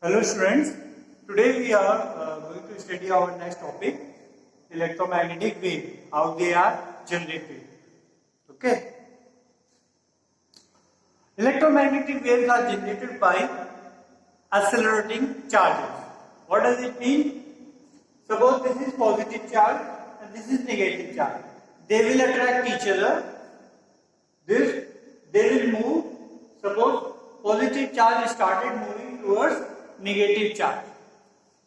Hello students, today we are going to study our next topic, electromagnetic wave, how they are generated. Okay. Electromagnetic waves are generated by accelerating charges. What does it mean? Suppose this is positive charge and this is negative charge. They will attract each other. They will move. Suppose positive charge started moving towards negative charge.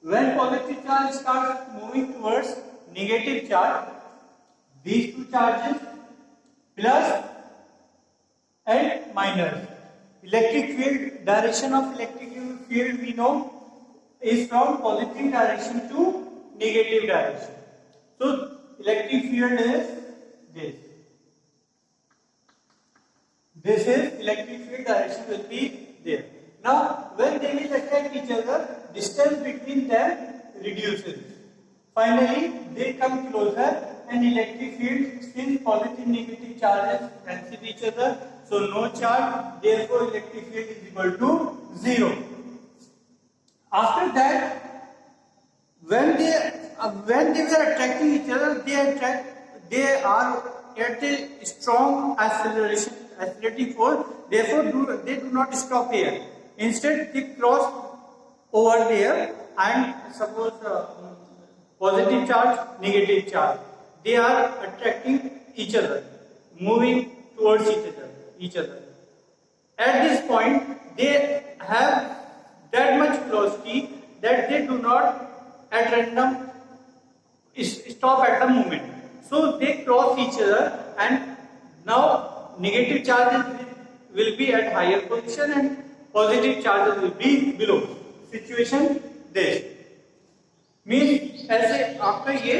When positive charge starts moving towards negative charge, these two charges plus and minus. Electric field, direction of electric field we know is from positive direction to negative direction. So electric field is this. This is electric field direction will be there. Now, when they will attract each other, distance between them reduces. Finally, they come closer and electric field, since positive negative charges cancel each other, so no charge, therefore electric field is equal to 0. After that, when they were attracting each other, they are at a strong accelerating force, therefore they do not stop here. Instead, they cross over there and suppose positive charge, negative charge. They are attracting each other, moving towards each other. At this point, they have that much velocity that they do not at random stop at the moment. So they cross each other, and now negative charges will be at higher position and positive charges will be below. Situation this means ऐसे आपका ये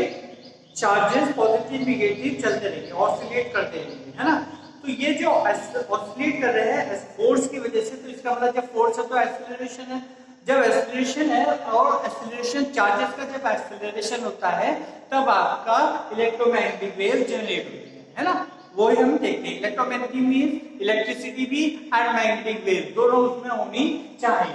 charges positive negative चलते रहेंगे, oscillate करते रहेंगे, है ना। तो ये जो ऑसिलेट कर रहे हैं फोर्स की वजह से, तो इसका मतलब जब फोर्स है तो एक्सेलरेशन है। जब एक्सेलरेशन है और एक्सेलरेशन चार्जेस का जब एक्सेलरेशन होता है तब आपका इलेक्ट्रोमैग्नेटिक वेव जनरेट होती है ना। वही हम देखते हैं। इलेक्ट्रोमैग्नेटिक मींस इलेक्ट्रिसिटी भी एंड मैग्नेटिक वेव दोनों उसमें होनी चाहिए।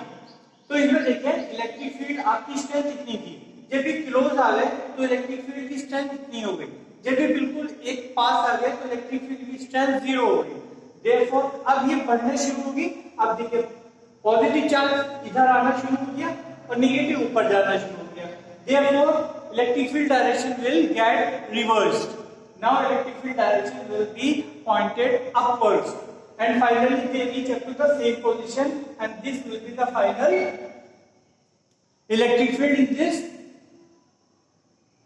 तो इसमें देखिए इलेक्ट्रिक फील्ड आपकी स्ट्रेंथ कितनी थी, जब भी क्लोज आ गए तो इलेक्ट्रिक फील्ड की स्ट्रेंथ कितनी हो गई, जब भी बिल्कुल एक पास आ गए तो इलेक्ट्रिक फील्ड की स्ट्रेंथ 0 हो गई। देयरफॉर अब ये बढ़ने शुरू होगी। अब देखिए पॉजिटिव चार्ज इधर आना शुरू हो गया और नेगेटिव ऊपर जाना शुरू हो गया। Therefore electric field direction will get reversed. Now electric field direction will be pointed upwards and finally they reach up to the same position, and this will be the final electric field in this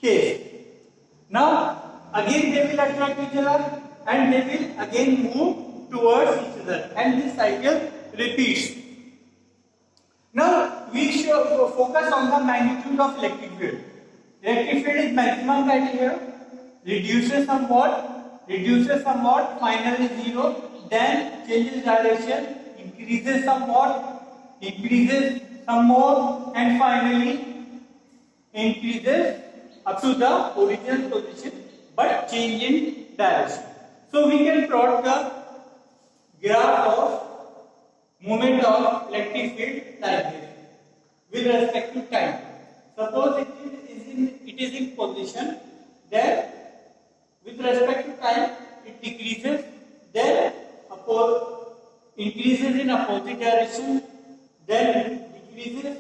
case. Now again they will attract each other and they will again move towards each other, and this cycle repeats. Now we should focus on the magnitude of electric field. Electric field is maximum right here. Reduces somewhat, finally 0, then changes direction, increases somewhat, increases some more, and finally increases up to the original position but change in direction. So we can plot the graph of movement of electric field like this with respect to time. Suppose it is in position, then with respect to time it decreases, then increases in opposite direction, then decreases,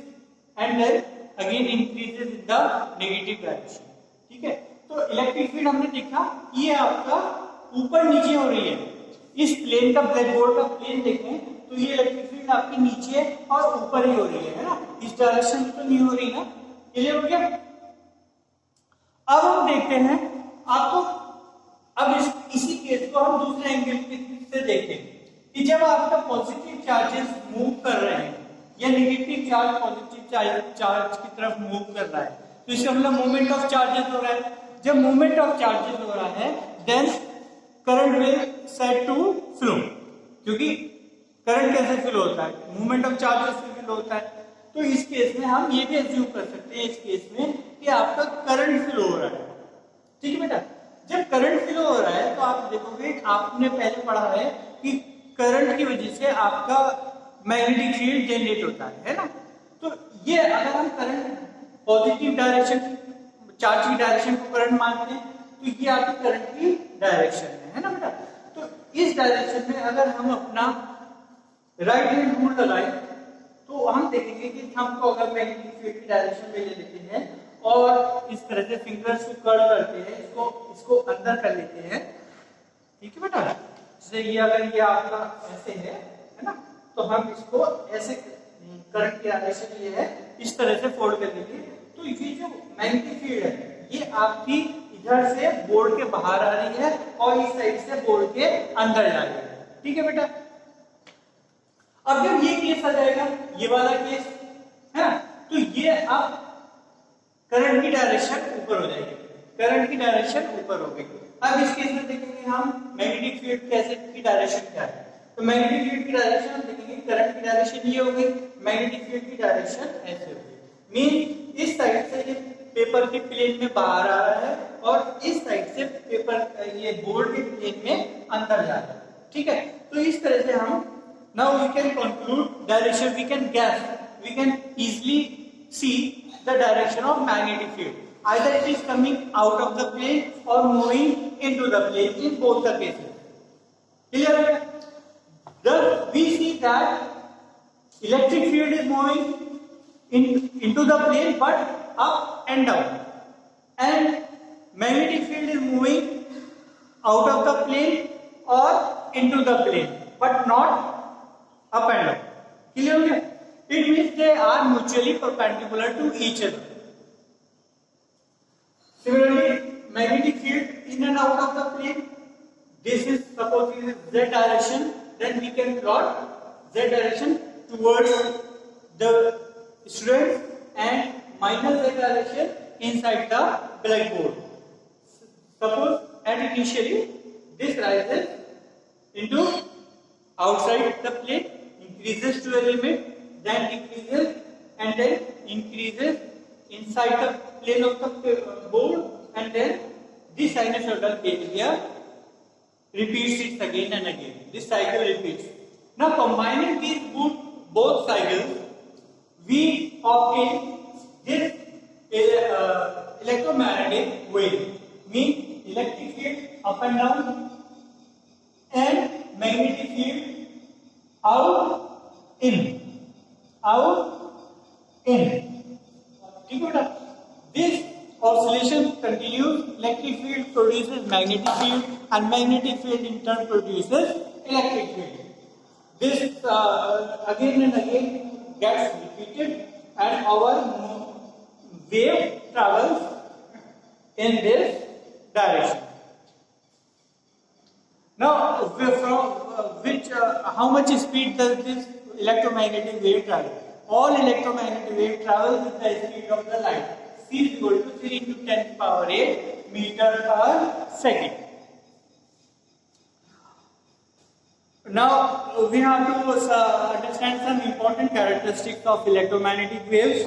and then again increases in the negative direction. ठीक है। तो electric field हमने देखा ये आपका ऊपर नीचे हो रही है। इस प्लेन का ब्लैक बोर्ड का प्लेन देखें तो ये इलेक्ट्रिक फील्ड आपकी नीचे और ऊपर ही हो रही है ना, इस डायरेक्शन में तो नहीं हो रही ना। क्लियर हो गया। अब हम देखते हैं आपको, अब इसी केस को हम दूसरे एंगल से देखें कि जब आपका पॉजिटिव चार्जेस मूव कर रहे हैं या नेगेटिव चार्ज पॉजिटिव चार्ज की तरफ मूव कर रहा है, तो इसका मतलब मूवमेंट ऑफ चार्जेस हो रहा है। जब मूवमेंट ऑफ चार्जेस हो रहा है then current will set to flow, क्योंकि करंट कैसे फ्लो होता है, मूवमेंट ऑफ चार्जेस से फ्लो होता है। तो इस केस में हम ये भी एज्यूम कर सकते हैं इस केस में कि आपका करंट फ्लो हो रहा है। ठीक है बेटा। जब करंट फ्लो हो रहा है तो आप देखोगे, आपने पहले पढ़ा है कि करंट की वजह से आपका मैग्नेटिक फील्ड जनरेट होता है ना। तो ये अगर हम करंट पॉजिटिव डायरेक्शन, चार्ज की डायरेक्शन को करंट मानते हैं, तो ये आपकी करंट की डायरेक्शन है ना बेटा। तो इस डायरेक्शन में अगर हम अपना राइट हैंड रूल लगाए तो हम देखेंगे कि थंब को अगर मैग्नेटिक फील्ड की डायरेक्शन में ले लेते हैं और इस तरह से फिंगर्स को कर्ल करते हैं, इसको अंदर कर लेते हैं, ठीक है बेटा। जैसे ये अगर ये आपका ऐसे है ना, तो हम इसको ऐसे करंट की डायरेक्शन ये है, इस तरह से फोल्ड कर लेंगे, तो ये जो मैग्नेटिक फील्ड है ये आपकी इधर से बोर्ड के बाहर आ रही है और इस साइड से बोर्ड के अंदर जा रही है, ठीक है बेटा। अब जब ये केस आ जाएगा, ये वाला केस है ना, तो ये अब करंट की डायरेक्शन ऊपर हो जाएगी, करंट की डायरेक्शन ऊपर हो गई। अब इस केस में देखेंगे हम मैग्नेटिक फील्ड कैसे की डायरेक्शन क्या है, तो मैग्नेटिक फील्ड की डायरेक्शन हम देखेंगे, करंट की डायरेक्शन ये हो गई, मैग्नेटिक फील्ड की डायरेक्शन ऐसे हो गई। मीन इस साइड से ये पेपर के प्लेन में बाहर आ रहा है और इस साइड से पेपर ये बोर्ड के प्लेन में अंदर जा रहा है, ठीक है। तो इस तरह से हम now we can conclude direction, we can guess, we can easily see the direction of magnetic field, either it is coming out of the plane or moving into the plane, in both the cases, clear? Thus we see that electric field is moving into the plane but up and down, and magnetic field is moving out of the plane or into the plane but not up and down, clear हो गया? It means they are mutually perpendicular to each other. Similarly, magnetic field in and out of the plane, this is suppose it is z direction, then we can plot z direction towards the student and minus z direction inside the blackboard. Suppose and initially this rises into outside the plane, increases to a limit, then decreases and then increases inside the plane of the board, and then this sinusoidal behavior repeats it again and again. This cycle repeats. Now combining these both cycles, we obtain this electromagnetic wave, means electric field up and down and magnetic field out in, ठीक है बेटा। This oscillation continues, electric field produces magnetic field and magnetic field in turn produces electric field. This again and again gets repeated and our wave travels in this direction. Now, how much speed does this electromagnetic wave travel? All electromagnetic wave travels with the speed of the light. C is equal to 3 into 10 power 8 meter per second. Now, we have to understand some important characteristics of electromagnetic waves.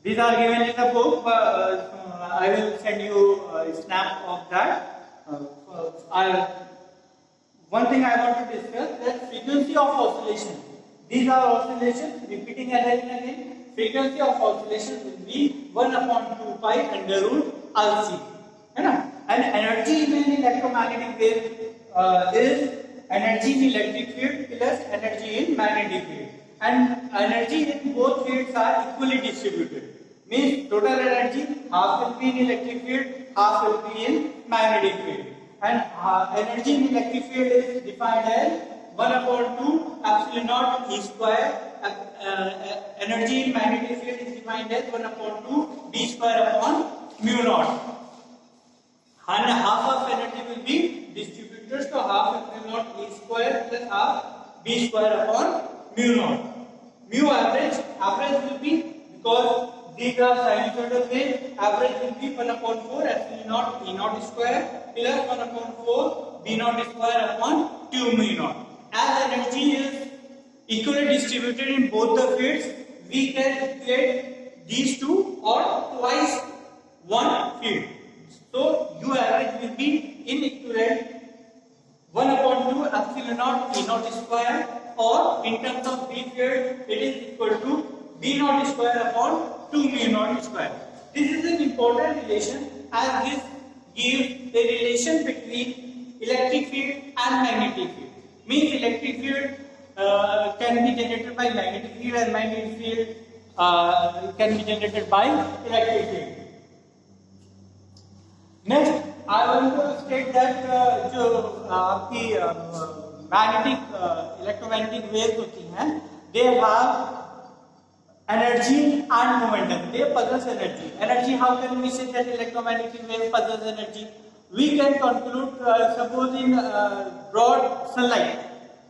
These are given in the book. I will send you a snap of that. One thing I want to discuss is frequency of oscillation. These are oscillations repeating again and again. Frequency of oscillation will be 1/2 pi under root RC. है ना? And energy in an electromagnetic wave is energy in electric field plus energy in magnetic field. And energy in both fields are equally distributed. Means total energy half will be in electric field, half will be in magnetic field. And energy in electric field is defined as 1/2 epsilon naught E square. Energy in magnetic field is defined as 1/2 B square upon mu naught. And half of energy will be distributed, so half epsilon naught E square plus half B square upon mu naught. Mu average will be, because these are sinusoidal waves, average will be 1/4 epsilon naught E naught square plus 1/4 B naught square upon 2 mu naught. As energy is equally distributed in both the fields, we can equate these two or twice one field. So U average will be in equivalent 1/2 epsilon mu naught E naught square, or in terms of B field it is equal to B naught square upon 2 mu naught square. This is an important relation as this gives a relation between electric field and magnetic field. Means electric field can be generated by magnetic field and magnetic field can be generated by electric field. Next, I want to state that जो आपकी magnetic electromagnetic waves होती हैं, they have energy and momentum. They possess energy. Energy. How can we say that electromagnetic wave possess energy? We can conclude, suppose in broad sunlight,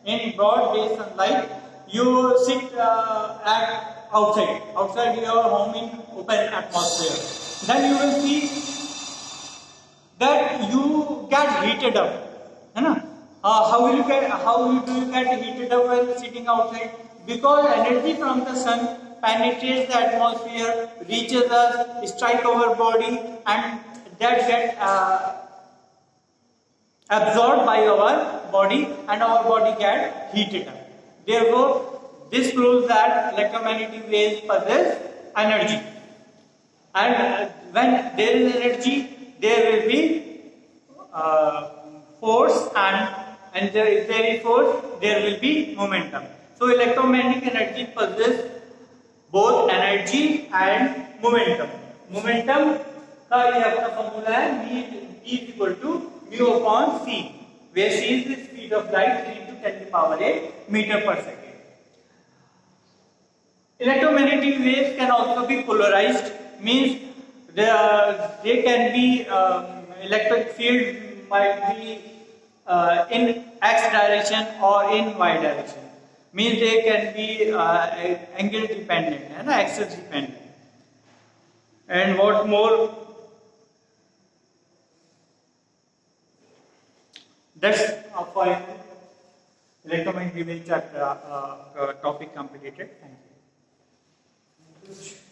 in broad day sunlight, you sit at outside your home in open atmosphere. Then you will see that you get heated up, है ना? How do you get heated up when sitting outside? Because energy from the sun penetrates the atmosphere, reaches us, strike our body, and that get absorbed by our body, and our body get heated up. Therefore, this proves that electromagnetic waves possess energy, and when there is energy, there will be force, and if there is force, there will be momentum. So electromagnetic energy possesses both energy and momentum. Momentum का ये अपना formula है E is equal to mu upon c, where c is the speed of light 3 into 10 to the power 8 meter per second. Electromagnetic waves can also be polarized, means they can be electric field might be in x direction or in y direction. Means they can be angle dependent and axis dependent. And what more, that's for electromagnetic wave chapter topic completed. Thank you.